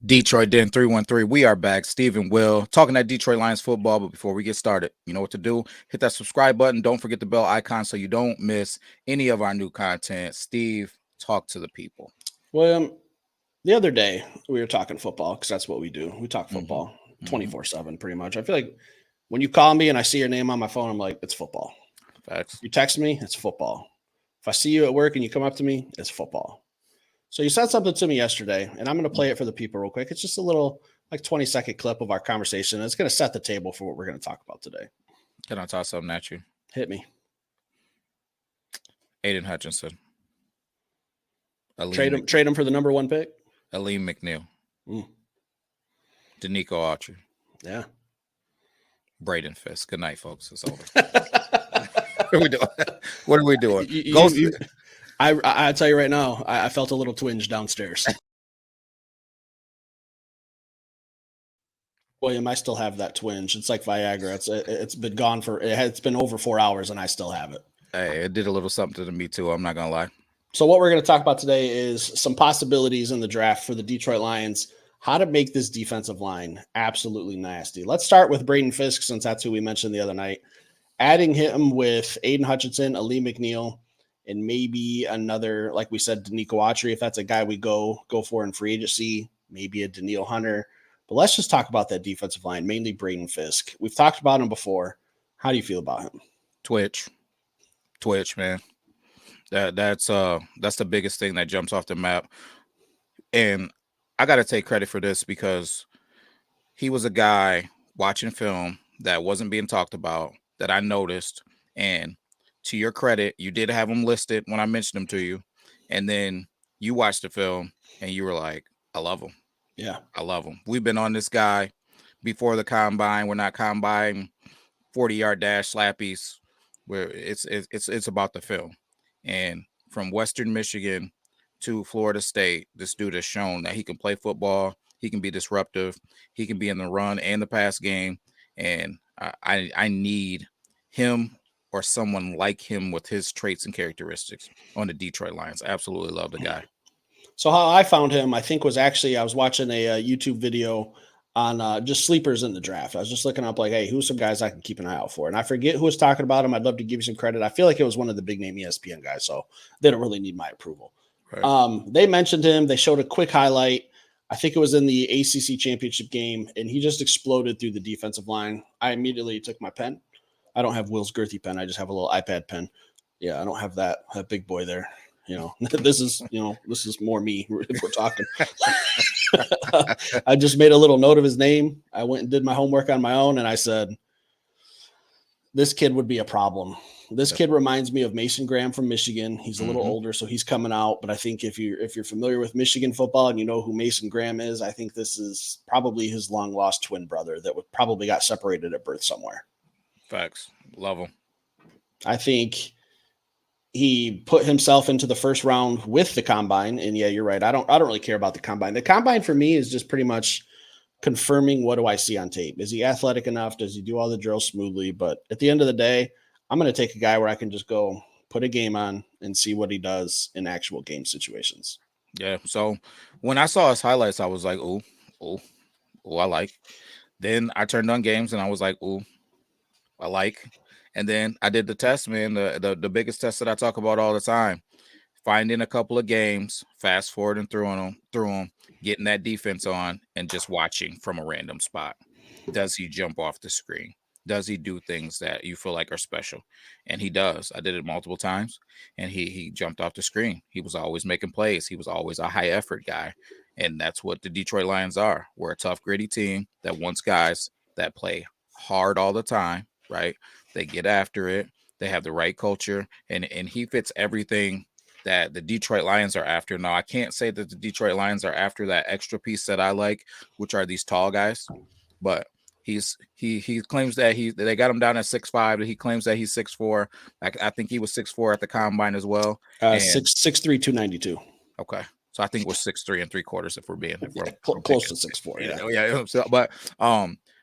Detroit Den 313. We are back. Steve and Will talking that Detroit Lions football. But before we get started, you know what to do. Hit that subscribe button. Don't forget the bell icon so you don't miss any of our new content. Steve, talk to the people. Well, the other day we were talking football because that's what we do. We talk Mhm, football mhm. 24/7 pretty much. I feel like when you call me and I see your name on my phone, I'm like, it's football. Facts. You text me, it's football. If I see you at work and you come up to me, it's football. So you said something to me yesterday, and I'm going to Mm. play it for the people real quick. It's just a little like 20-second clip of our conversation. It's going to set the table for what we're going to talk about today. Can I toss something at you? Hit me. Aiden Hutchinson, Trade Aleem, him. Trade him for the number one pick. Aleem McNeil, Mm, Danico Archer, yeah. Braden Fisk. Good night, folks. It's over. What are we doing? What are we doing? you, you, Ghost. you, I tell you right now, I felt a little twinge downstairs. William, I still have that twinge. It's like Viagra. It's been gone it's been over 4 hours, and I still have it. Hey, it did a little something to me too. I'm not gonna lie. So what we're going to talk about today is some possibilities in the draft for the Detroit Lions. How to make this defensive line absolutely nasty. Let's start with Braden Fisk, since that's who we mentioned the other night. Adding him with Aiden Hutchinson, Aleem McNeil, and maybe another, like we said, Danico Autry, if that's a guy we go for in free agency, maybe a Daniil Hunter. But let's just talk about that defensive line, mainly Braden Fisk. We've talked about him before. How do you feel about him? Twitch, man. That's the biggest thing that jumps off the map. And I got to take credit for this because he was a guy watching film that wasn't being talked about that I noticed. And to your credit, you did have him listed when I mentioned him to you. And then you watched the film and you were like, I love him. Yeah. I love him. We've been on this guy before the combine. We're not combine 40-yard dash slappies where it's about the film. And from Western Michigan to Florida State, this dude has shown that he can play football, he can be disruptive, he can be in the run and the pass game. And I need him or someone like him with his traits and characteristics on the Detroit Lions. Absolutely love the guy. So how I found him, I think, was actually I was watching a YouTube video on just sleepers in the draft. I was just looking up like, hey, who's some guys I can keep an eye out for? And I forget who was talking about him. I'd love to give you some credit. I feel like it was one of the big name ESPN guys, so they don't really need my approval. Right. They mentioned him. They showed a quick highlight. I think it was in the ACC championship game, and he just exploded through the defensive line. I immediately took my pen. I don't have Will's girthy pen. I just have a little iPad pen. Yeah, I don't have that big boy there. This is more me if we're talking. I just made a little note of his name. I went and did my homework on my own, and I said, this kid would be a problem. This kid reminds me of Mason Graham from Michigan. He's a little older, so he's coming out. But I think if you're familiar with Michigan football and you know who Mason Graham is, I think this is probably his long lost twin brother that would probably got separated at birth somewhere. Facts. Love him. I think he put himself into the first round with the combine. And yeah, you're right. I don't really care about the combine. The combine for me is just pretty much confirming what do I see on tape. Is he athletic enough? Does he do all the drills smoothly? But at the end of the day, I'm going to take a guy where I can just go put a game on and see what he does in actual game situations. Yeah. So when I saw his highlights, I was like, oh, I like. Then I turned on games and I was like, oh, I like. And then I did the test, man. The biggest test that I talk about all the time. Finding a couple of games, fast forwarding through them, getting that defense on, and just watching from a random spot. Does he jump off the screen? Does he do things that you feel like are special? And he does. I did it multiple times, and he jumped off the screen. He was always making plays. He was always a high effort guy, and that's what the Detroit Lions are. We're a tough, gritty team that wants guys that play hard all the time. Right? They get after it. They have the right culture, and he fits everything that the Detroit Lions are after. Now, I can't say that the Detroit Lions are after that extra piece that I like, which are these tall guys, but he claims that they got him down at 6'5", but he claims that he's 6'4". I think he was 6'4" at the combine as well. And 6'3", 292. Okay. So I think we're 6'3 3/4 if we're close to 6'4". Yeah. Yeah. So, but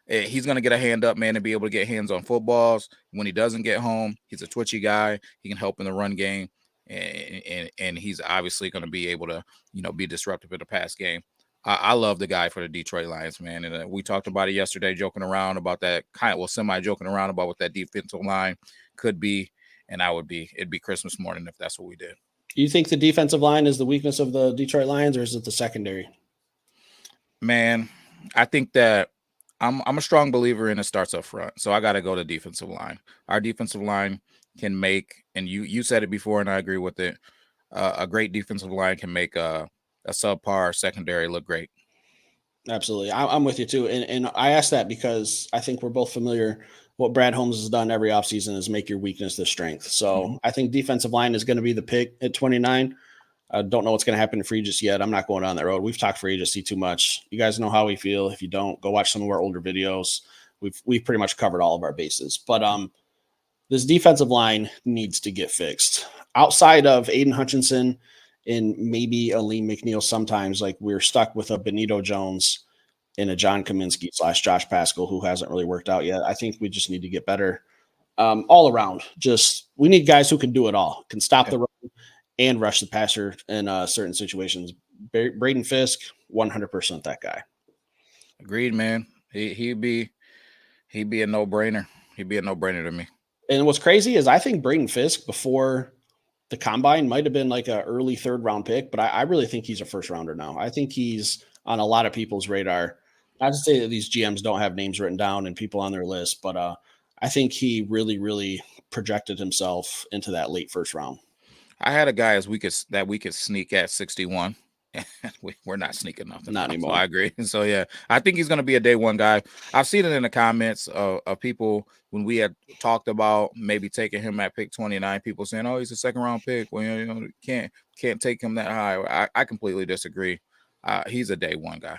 he's gonna get a hand up, man, and be able to get hands on footballs. When he doesn't get home, he's a twitchy guy. He can help in the run game, and he's obviously going to be able to be disruptive in the pass game. I love the guy for the Detroit Lions, man. And we talked about it yesterday, joking around about that semi joking around about what that defensive line could be. And it'd be Christmas morning if that's what we did. You think the defensive line is the weakness of the Detroit Lions, or is it the secondary? Man, I think that I'm a strong believer in it starts up front. So I got to go to defensive line. Our defensive line can make, and you said it before, and I agree with it. A great defensive line can make a subpar secondary look great. Absolutely. I'm with you too. And I asked that because I think we're both familiar. What Brad Holmes has done every offseason is make your weakness the strength. So I think defensive line is going to be the pick at 29. I don't know what's going to happen in free agency yet. I'm not going down that road. We've talked free agency too much. You guys know how we feel. If you don't, go watch some of our older videos. We've pretty much covered all of our bases. But this defensive line needs to get fixed. Outside of Aiden Hutchinson and maybe Aleem McNeil, sometimes like we're stuck with a Benito Jones and a John Kaminsky / Josh Pascal, who hasn't really worked out yet. I think we just need to get better all around. Just we need guys who can do it all, can stop the run and rush the passer in certain situations. Braden Fisk, 100% that guy. Agreed, man. He'd be a no-brainer. He'd be a no-brainer to me. And what's crazy is I think Braden Fisk before the combine might have been like an early 3rd round pick, but I really think he's a 1st rounder now. I think he's on a lot of people's radar. Not to say that these GMs don't have names written down and people on their list, but I think he really, really projected himself into that late 1st round. I had a guy that we could sneak at 61. We're not sneaking nothing. Not anymore. So I agree. So yeah, I think he's going to be a day one guy. I've seen it in the comments of people when we had talked about maybe taking him at pick 29. People saying, "Oh, he's a 2nd round pick." Well, you know, can't take him that high. I completely disagree. He's a day one guy.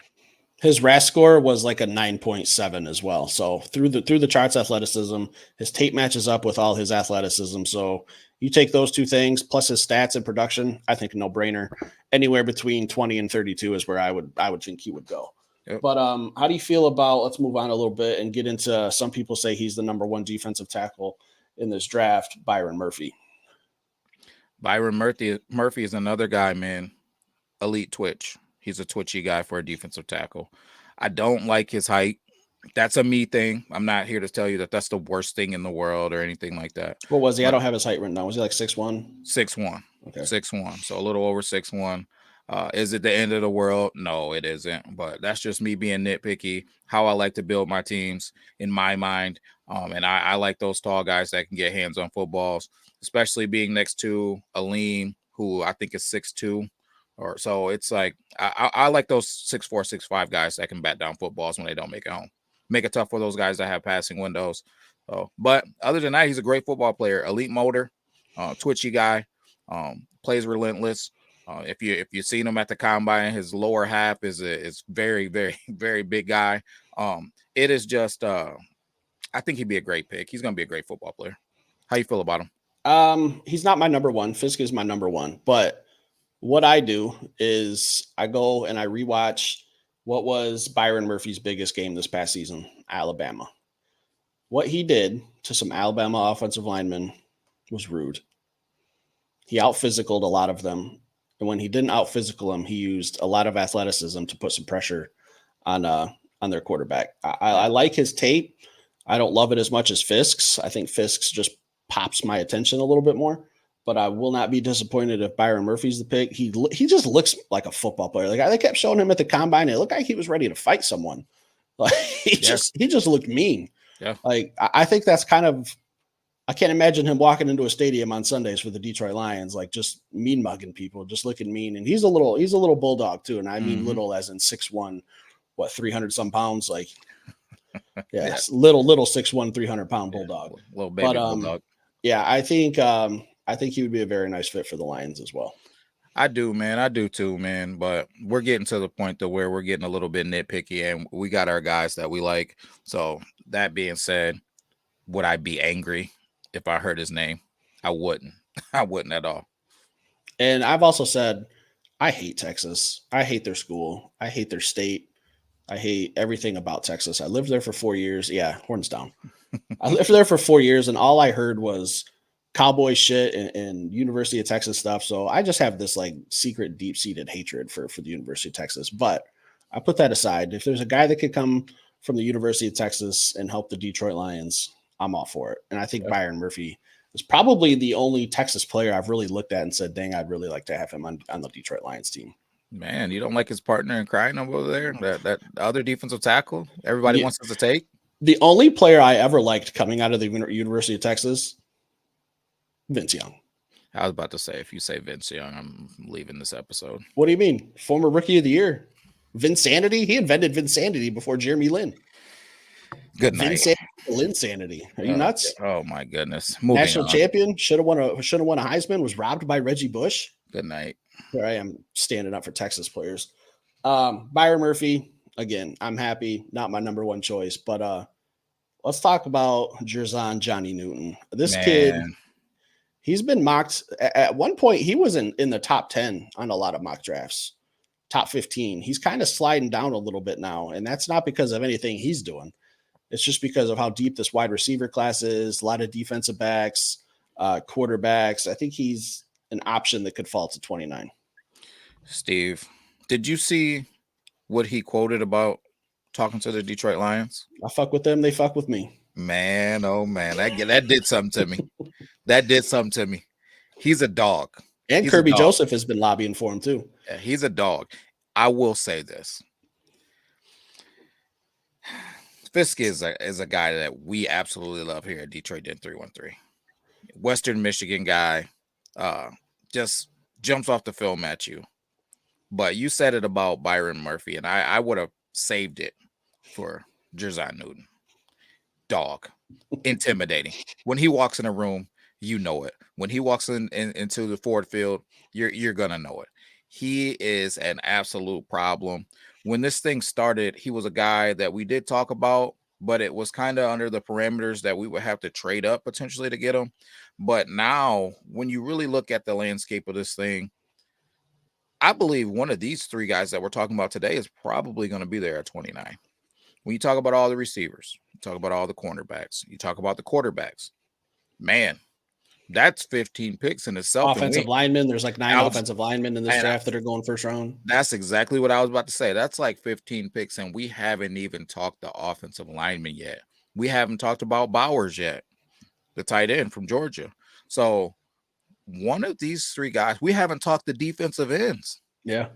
His RAS score was like a 9.7 as well. So through the charts athleticism, his tape matches up with all his athleticism. So you take those two things plus his stats and production, I think no brainer. Anywhere between 20 and 32 is where I would think he would go. Yep. But how do you feel about, let's move on a little bit and get into, some people say he's the number 1 defensive tackle in this draft, Byron Murphy. Byron Murphy is another guy, man. Elite twitch. He's a twitchy guy for a defensive tackle. I don't like his height. That's a me thing. I'm not here to tell you that that's the worst thing in the world or anything like that. What was he? I don't have his height written down. Was he like 6'1"? 6'1". Okay. 6'1". So a little over 6'1". Is it the end of the world? No, it isn't. But that's just me being nitpicky, how I like to build my teams in my mind. And I like those tall guys that can get hands on footballs, especially being next to Aleem, who I think is 6'2". Or so it's like I like those 6'4", 6'5" guys that can bat down footballs when they don't make it home. Make it tough for those guys that have passing windows. So, but other than that, he's a great football player. Elite motor, twitchy guy, plays relentless. If you've seen him at the combine, his lower half is very, very, very big guy. It is just I think he'd be a great pick. He's going to be a great football player. How you feel about him? He's not my number 1. Fisk is my number 1, but what I do is I go and I rewatch what was Byron Murphy's biggest game this past season, Alabama. What he did to some Alabama offensive linemen was rude. He out-physicaled a lot of them. And when he didn't out-physical them, he used a lot of athleticism to put some pressure on their quarterback. I like his tape. I don't love it as much as Fisk's. I think Fisk's just pops my attention a little bit more. But I will not be disappointed if Byron Murphy's the pick. He just looks like a football player. Like they kept showing him at the combine. It looked like he was ready to fight someone. Like he just looked mean. Yeah. Like I think that's kind of, I can't imagine him walking into a stadium on Sundays for the Detroit Lions, like just mean mugging people, just looking mean. And he's a little bulldog too. And I mean little as in 6'1", 300 some pounds. Like yeah. little 6'1", 300 pound bulldog. Little baby bulldog. Yeah, I think he would be a very nice fit for the Lions as well. I do, man. I do too, man. But we're getting to the point to where we're getting a little bit nitpicky, and we got our guys that we like. So that being said, would I be angry if I heard his name? I wouldn't. I wouldn't at all. And I've also said, I hate Texas. I hate their school. I hate their state. I hate everything about Texas. I lived there for 4 years. Yeah, horns down. I lived there for 4 years, and all I heard was Cowboy shit and University of Texas stuff. So I just have this like secret, deep-seated hatred for the University of Texas. But I put that aside. If there's a guy that could come from the University of Texas and help the Detroit Lions, I'm all for it. And I think Byron Murphy is probably the only Texas player I've really looked at and said, dang, I'd really like to have him on the Detroit Lions team. Man, you don't like his partner in crime over there? That other defensive tackle everybody wants us to take? The only player I ever liked coming out of the University of Texas, Vince Young. I was about to say, if you say Vince Young, I'm leaving this episode. What do you mean? Former Rookie of the Year. Vinsanity? He invented Vinsanity before Jeremy Lin. Good night. Linsanity. Are you nuts? Oh my goodness. National champion. Should have won a Heisman. Was robbed by Reggie Bush. Good night. Here I am standing up for Texas players. Byron Murphy. Again, I'm happy. Not my number one choice, but let's talk about Jerzon Johnny Newton. This kid, he's been mocked. At one point, he was in the top 10 on a lot of mock drafts, top 15. He's kind of sliding down a little bit now, and that's not because of anything he's doing. It's just because of how deep this wide receiver class is, a lot of defensive backs, quarterbacks. I think he's an option that could fall to 29. Steve, did you see what he quoted about talking to the Detroit Lions? I fuck with them. They fuck with me. Man, oh man, that did something to me. That did something to me. He's a dog. And Kirby Joseph has been lobbying for him too. Yeah, he's a dog. I will say this. Fisk is a guy that we absolutely love here at Detroit Den 313. Western Michigan guy, just jumps off the film at you. But you said it about Byron Murphy, and I would have saved it for Jerzon Newton. Dog. Intimidating. When he walks in a room, you know it. When he walks into the Ford Field, you're gonna know it. He is an absolute problem. When this thing started, he was a guy that we did talk about, but it was kind of under the parameters that we would have to trade up potentially to get him. But now, when you really look at the landscape of this thing, I believe one of these three guys that we're talking about today is probably going to be there at 29. When you talk about all the receivers, you talk about all the cornerbacks, you talk about the quarterbacks, man, that's 15 picks in itself. Offensive linemen, there's like 9 offensive linemen in this draft that are going first round. That's exactly what I was about to say. That's like 15 picks, and we haven't even talked the offensive linemen yet. We haven't talked about Bowers yet, the tight end from Georgia. So one of these three guys, we haven't talked the defensive ends. Yeah.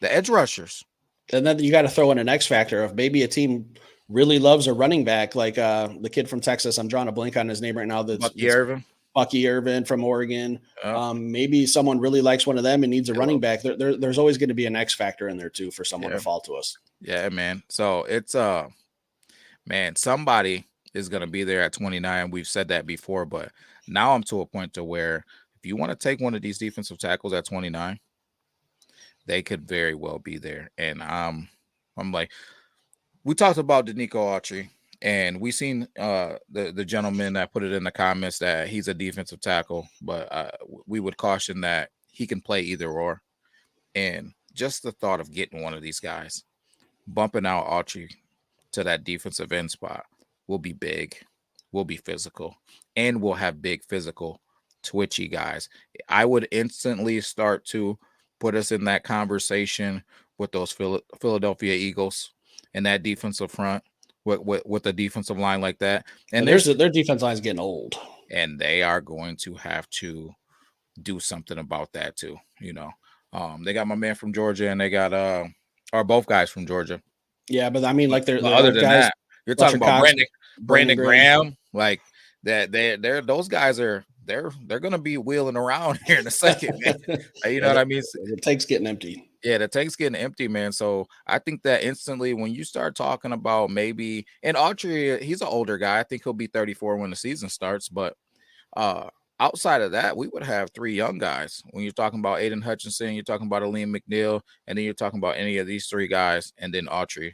The edge rushers. And then you got to throw in an X factor of maybe a team really loves a running back like the kid from Texas. I'm drawing a blank on his name right now. Bucky Irvin from Oregon. Maybe someone really likes one of them and needs a running back. There's always going to be an X factor in there too for someone to fall to us. Yeah, man. So it's man, somebody is going to be there at 29. We've said that before, but now I'm to a point to where if you want to take one of these defensive tackles at 29, they could very well be there. And I'm like, we talked about Denico Autry. And we seen the gentleman that put it in the comments that he's a defensive tackle, but we would caution that he can play either or. And just the thought of getting one of these guys, bumping out Autry to that defensive end spot will be big, will be physical, and we'll have big physical, twitchy guys. I would instantly start to put us in that conversation with those Philadelphia Eagles and that defensive front. With a defensive line like that, and their defense line is getting old, and they are going to have to do something about that too. You know, they got my man from Georgia, and they got are both guys from Georgia. Yeah, but I mean, like they're other than guys, that, you're talking about Brandon Graham, like that. They're those guys are they're going to be wheeling around here in a second. You know what I mean? The tank's getting empty. Yeah, the tank's getting empty, man. So I think that instantly when you start talking about maybe, and Autry, he's an older guy. I think he'll be 34 when the season starts. But outside of that, we would have 3 young guys. When you're talking about Aiden Hutchinson, you're talking about Aleem McNeil, and then you're talking about any of these 3 guys, and then Autry.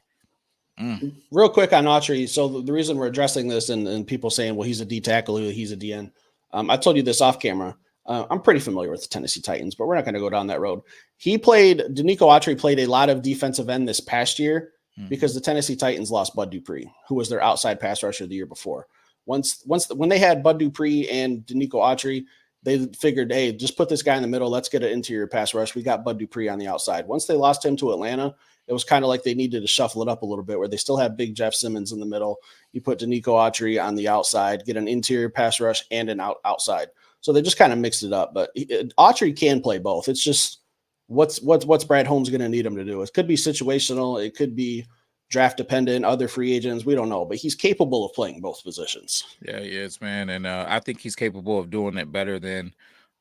Real quick on Autry. So the reason we're addressing this and people saying, well, he's a D tackle, he's a DN. I told you this off camera. I'm pretty familiar with the Tennessee Titans, but we're not going to go down that road. Denico Autry played a lot of defensive end this past year because the Tennessee Titans lost Bud Dupree, who was their outside pass rusher the year before. When they had Bud Dupree and Denico Autry, They figured, hey, just put this guy in the middle. Let's get an interior pass rush. We got Bud Dupree on the outside. Once they lost him to Atlanta, it was kind of like they needed to shuffle it up a little bit, where they still have big Jeff Simmons in the middle. You put Danico Autry on the outside, get an interior pass rush and an outside. So they just kind of mixed it up. But Autry can play both. It's just what's Brad Holmes going to need him to do? It could be situational. It could be draft dependent, other free agents. We don't know, but he's capable of playing both positions. Yeah, he is, man. And I think he's capable of doing it better than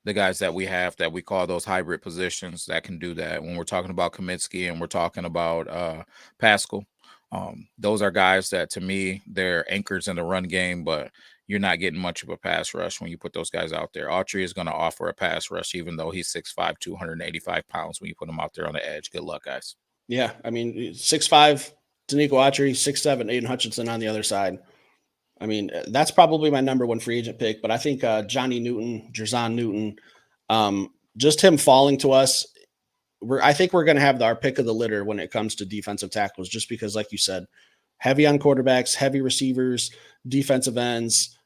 the guys that we have that we call those hybrid positions that can do that. When we're talking about Kaminsky and we're talking about Pascal, those are guys that, to me, they're anchors in the run game, but you're not getting much of a pass rush when you put those guys out there. Autry is going to offer a pass rush, even though he's 6'5", 285 pounds. When you put him out there on the edge, good luck, guys. Yeah, I mean, 6'5", Danico Autry, 6'7", Aiden Hutchinson on the other side. I mean, that's probably my number one free agent pick, but I think Johnny Newton, Jerzon Newton, just him falling to us, I think we're going to have our pick of the litter when it comes to defensive tackles, just because, like you said, heavy on quarterbacks, heavy receivers, defensive ends,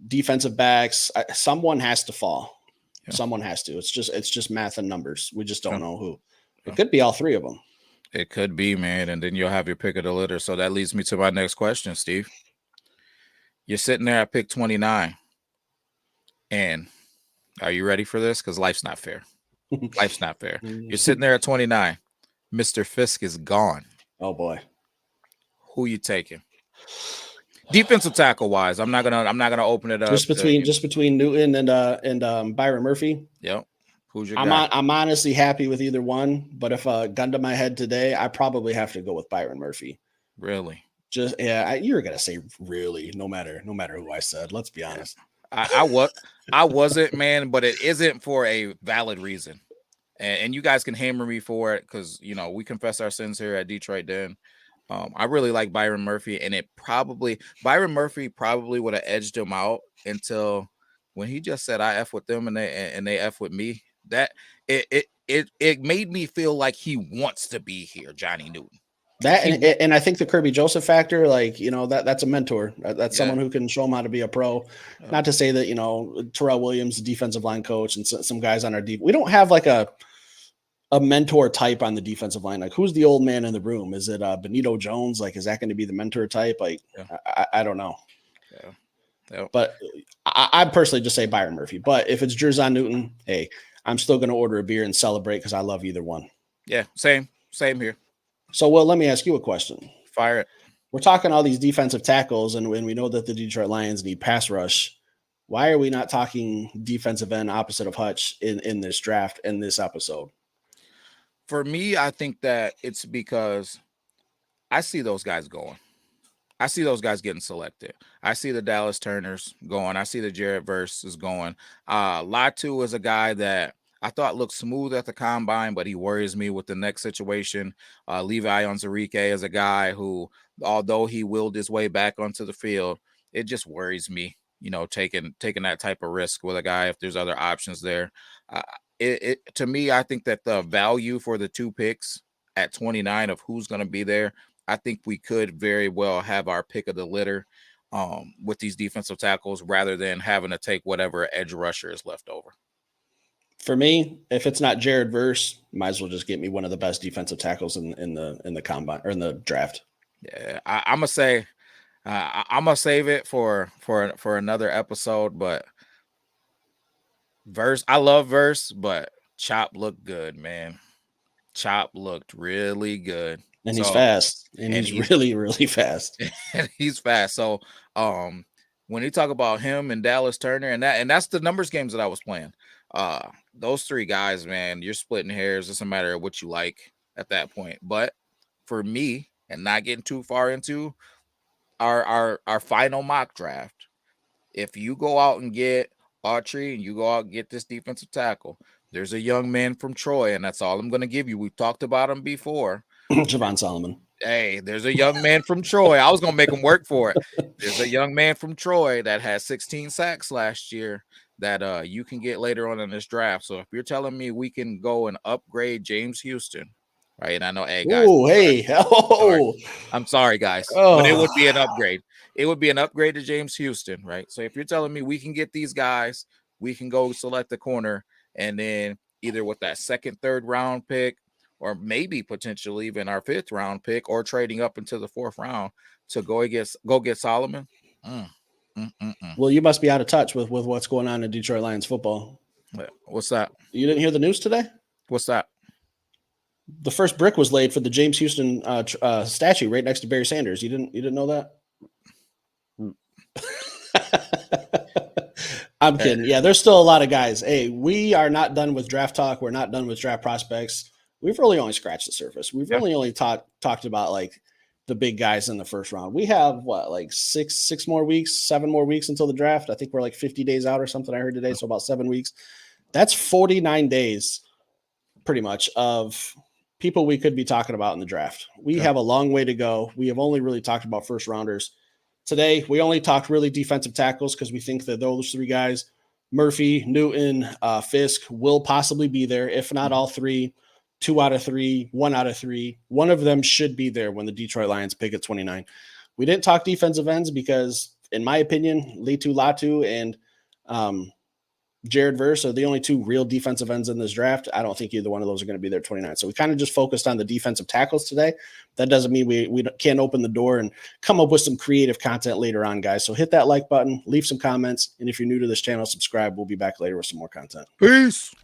defensive backs. Someone has to fall. Yeah. Someone has to. It's just math and numbers. We just don't know who. It could be all three of them. It could be, man, and then you'll have your pick of the litter. So that leads me to my next question, Steve. You're sitting there at pick 29, and are you ready for this? Because life's not fair. Life's not fair. You're sitting there at 29. Mr. Fisk is gone. Oh boy, who you taking? Defensive tackle wise, I'm not gonna open it up. Just between Newton and Byron Murphy. Yep. Who's your guy? I'm honestly happy with either one, but if a gun to my head today, I probably have to go with Byron Murphy. Really? You're gonna say really, no matter who I said. Let's be honest. I wasn't, man, but it isn't for a valid reason, and you guys can hammer me for it because we confess our sins here at Detroit Den. I really like Byron Murphy, and Byron Murphy probably would have edged him out until when he just said I F with them and they F with me. That it made me feel like he wants to be here, Johnny Newton. And I think the Kirby Joseph factor, that's a mentor. That's someone who can show him how to be a pro. Not to say that Terrell Williams, the defensive line coach, and some guys on our deep. We don't have like a mentor type on the defensive line. Like, who's the old man in the room? Is it Benito Jones? Like, is that going to be the mentor type? Like, I don't know. Yeah. But I'd personally just say Byron Murphy. But if it's Jerzon Newton, hey, I'm still going to order a beer and celebrate because I love either one. Yeah, same here. So, Will, let me ask you a question. Fire it. We're talking all these defensive tackles, and when we know that the Detroit Lions need pass rush, why are we not talking defensive end opposite of Hutch in this draft in this episode? For me, I think that it's because I see those guys going. I see those guys getting selected. I see the Dallas Turners going. I see the Jared Verse is going. Latu is a guy that I thought looked smooth at the combine, but he worries me with the next situation. Levi Onwuzurike is a guy who, although he willed his way back onto the field, it just worries me, taking that type of risk with a guy if there's other options there. To me, I think that the value for the two picks at 29 of who's going to be there, I think we could very well have our pick of the litter with these defensive tackles rather than having to take whatever edge rusher is left over. For me, if it's not Jared Verse, might as well just get me one of the best defensive tackles in the combine or in the draft. Yeah, I'm gonna say I'm gonna save it for another episode, but Verse, I love Verse, but Chop looked good, man. Chop looked really good. And he's fast. And he's really, really fast. And he's fast. So when you talk about him and Dallas Turner and that's the numbers games that I was playing. Those three guys, man, you're splitting hairs. It doesn't matter what you like at that point. But for me, and not getting too far into our final mock draft, if you go out and get Autry and you go out and get this defensive tackle, there's a young man from Troy, and that's all I'm going to give you. We've talked about him before. Javon Solomon. Hey, there's a young man from Troy. I was going to make him work for it. There's a young man from Troy that had 16 sacks last year that you can get later on in this draft. So if you're telling me we can go and upgrade James Houston, right? And I know, hey, guys. Oh, hey. Oh. I'm sorry, guys. But it would be an upgrade. It would be an upgrade to James Houston, right? So if you're telling me we can get these guys we can go select the corner, and then either with that second, third round pick, or maybe potentially even our 5th round pick, or trading up into the 4th round to go get Solomon. Well, you must be out of touch with what's going on in Detroit Lions football. What's that? You didn't hear the news today? What's that? The first brick was laid for the James Houston statue right next to Barry Sanders. You didn't know that? I'm kidding. Yeah, there's still a lot of guys. Hey, we are not done with draft talk. We're not done with draft prospects. We've really only scratched the surface. We've really only talked about like the big guys in the first round. We have what, like 7 more weeks until the draft. I think we're like 50 days out or something I heard today. So about 7 weeks. That's 49 days pretty much of people we could be talking about in the draft. We have a long way to go. We have only really talked about first rounders. Today, we only talked really defensive tackles because we think that those 3 guys, Murphy, Newton, Fisk, will possibly be there. If not all 3, 2 out of 3, 1 out of 3. One of them should be there when the Detroit Lions pick at 29. We didn't talk defensive ends because, in my opinion, Laiatu Latu and Jared Verse are the only 2 real defensive ends in this draft. I don't think either one of those are going to be there 29. So we kind of just focused on the defensive tackles today. That doesn't mean we can't open the door and come up with some creative content later on, guys. So hit that like button, leave some comments. And if you're new to this channel, subscribe. We'll be back later with some more content. Peace.